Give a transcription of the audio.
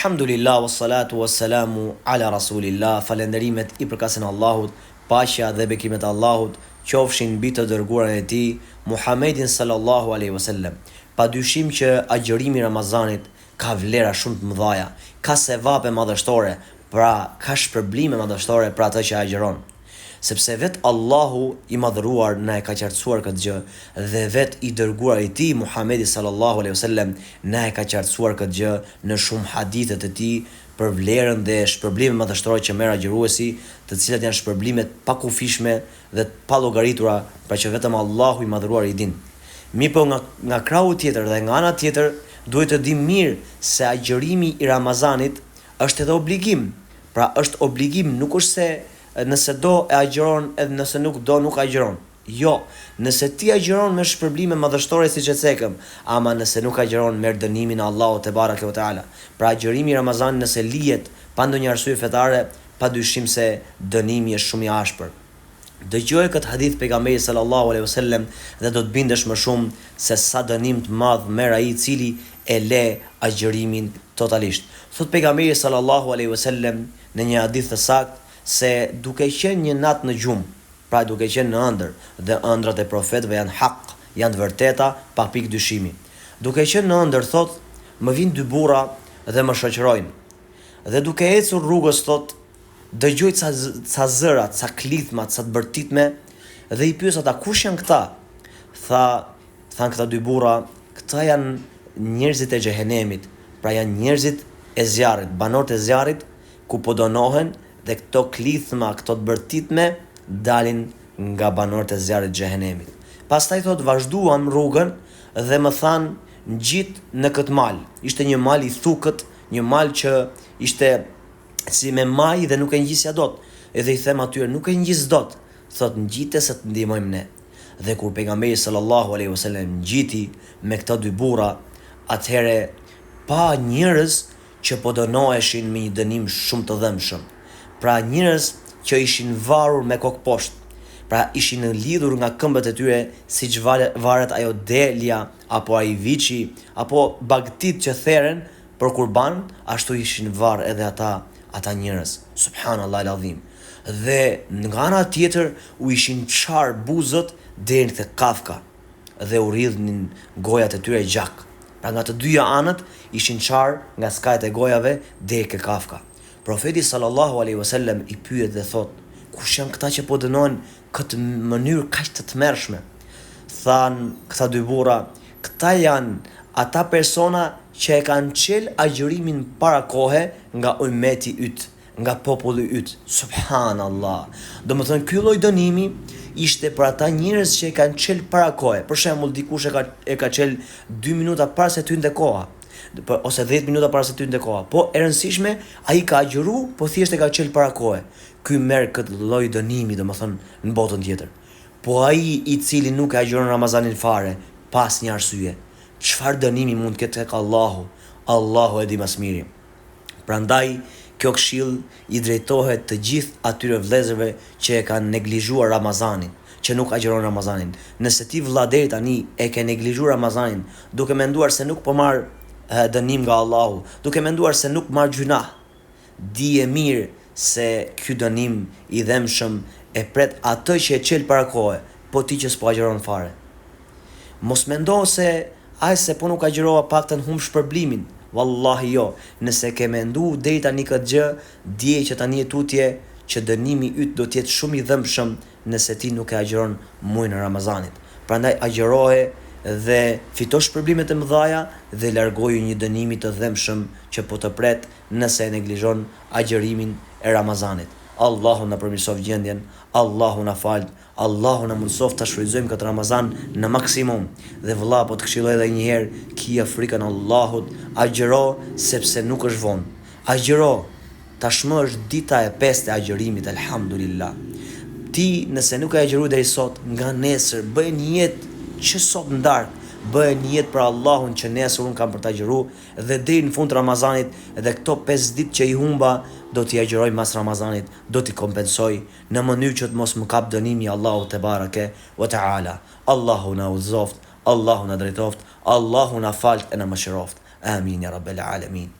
Alhamdulillah, wassalatu wassalamu ala rasulillah. Falenderimet I përkasin Allahut, paqja dhe bekimet Allahut qofshin mbi të dërguarin e tij, Muhammedin sallallahu alaihi wasallam. Padyshim që agjërimi I Ramazanit ka vlera shumë të mëdha, ka sevape madhështore, pra ka shpërblime madhështore për atë që agjeron. Sepse vet Allahu I madhëruar na e ka qartësuar këtë gjë dhe vet I dërguari I tij Muhamedi sallallahu alaihi wasallam na e ka qartësuar këtë gjë në shumë hadithe të tij për vlerën dhe shpërblimet madhështore që merr agjëruesi, të cilat janë shpërblime të pakufishme dhe të pallogaritura, pra që vetëm Allahu I madhëruar I din. Mirpo nga krahu tjetër dhe nga ana tjetër duhet të dim mirë se agjërimi I Ramazanit është edhe obligim. Pra është obligim, nuk është se nëse do e agjeron edhe nëse nuk do nuk agjeron. Jo, nëse ti agjeron me shpërblime madhështore siç e cekëm, ama nëse nuk agjeron merr dënimin e Allahut te bareke ve teala. Pra agjerimi I Ramazanit nëse lihet pa ndonjë arsye fetare, padyshim se dënimi është shumë I ashpër. Dëgjoj këtë hadith pejgamberit sallallahu alaihi wasallam dhe do të bindesh më shumë se sa dënim të madh merr ai I cili e le agjerimin totalisht. Thot pejgamberi sallallahu alaihi wasallam në një hadith të saktë se duke qenë një natë në gjumë, pra duke qenë në ëndër, dhe ëndrat e profetëve janë hak, janë të vërteta, pa pikë dyshimi. Duke qenë në ëndër, thot, më vinë dy burra dhe më shoqërojnë. Dhe duke ecur rrugës, thot, dëgjoj ca zëra, ca klithma, ca të bërtitme, dhe I pyes ata, kush janë këta? Than këta dy burra, këta janë njerëzit e xhehenemit, pra janë njerëzit e zjarrit, banorët e zjarrit, ku po dënohen dhe këto klithma, këto të bërtitme dalin nga banorët e zjarrit xhehenemit. Pastaj thot vazhduam rrugën dhe më than ngjit në këtë mal. Ishte një mal I thukët, një mal që ishte si me maj dhe nuk e ngjisja dot. Edhe I them atyre nuk e ngjis dot. Thot ngjite se të ndihmojmë ne. Dhe kur pejgamberi sallallahu alaihi wasallam ngjiti me këto dy burra, atëherë pa njerëz që po dënoheshin me një dënim shumë të dhëmshëm. Pra njerëz që ishin varur me kokë poshtë, pra ishin lidhur nga këmbët e tyre siç varet ajo delja apo ai viçi apo bagtit që theren për kurban, ashtu ishin varë edhe ata njerëz. Subhanallahu alazim. Dhe nga ana tjetër u ishin çar buzët deri te kafka dhe u rridhnin gojat e tyre gjak. Pra nga të dyja anët ishin çar nga skajt e gojave deri ke kafka. Profeti sallallahu alaihi wasallam I pyet dhe thot, kush janë këta që po dënohen këtë mënyrë kaq të tmerrshme? Than këta dy burra, këta janë ata persona që e kanë çel agjërimin para kohe nga ummeti yt, nga populli yt. Subhanallah. Domethënë ky lloj dënimi ishte për ata njerëz që e kanë çel para kohe. Për shembull, dikush e ka çel 2 minuta para se të hynte koha, ose 10 minuta para se të hynte koha. Po e rëndësishme, ai ka agjëru, po thjesht e ka çel para kohe. Ky merr këtë lloj dënimi, domethënë në botën tjetër. Po ai I cili nuk e agjeron Ramazanin fare, pas një arsye, çfarë dënimi mund të ketë tek Allahu? Allahu e di më së miri. Prandaj kjo këshill I drejtohet të gjithë atyre vëllezërve që e kanë neglizhuar Ramazanin, që nuk agjeron Ramazanin. Nëse ti vëlla deri tani e ke neglizhuar Ramazanin, duke menduar se nuk po marr dënim nga Allahu, duke menduar se nuk marr gjuna, dije mirë se ky dënim I dhëmshëm e pret atë që e çel para kohe, po ti që s'po agjeron fare. Mos mendo se ai se po nuk agjerova paktën humb shpërblimin. Wallahi jo, nëse ke mendu deri tani këtë gjë, dije që tani e tutje që dënimi yt do të jetë shumë I dhëmshëm nëse ti nuk e agjeron muajin e Ramazanit. Prandaj agjeroje dhe fito shpërblime të mëdha dhe largoju një dënimi të dhëmshëm që po të pret nëse e neglizhon agjerimin e Ramazanit. Allahu na përmirësoft gjendjen, Allahu na fal, Allahu na mundësoft ta shfrytëzojmë këtë Ramazan në maksimum. Dhe vëlla, po të këshilloj edhe një herë, kija frikën Allahut, agjero sepse nuk është vonë. Agjero, tashmë është dita e 5 e agjerimit, elhamdulillah. Ti nëse nuk e agjeru deri sot, nga nesër bëj një jetë që sot në darkë, bëj një jetë për Allahun që nesër unë kam për të agjeru, dhe deri në fund të Ramazanit dhe këto 5 ditë që I humba do t'i agjeroj mas Ramazanit, do t'i kompensoj në mënyrë që të mos më kap dënimi Allahu te bareke wa taala. Allahu na udhëzoft, Allahu na drejtoft, Allahu na falt e na mëshiroft. Amin ya rabbal alamin.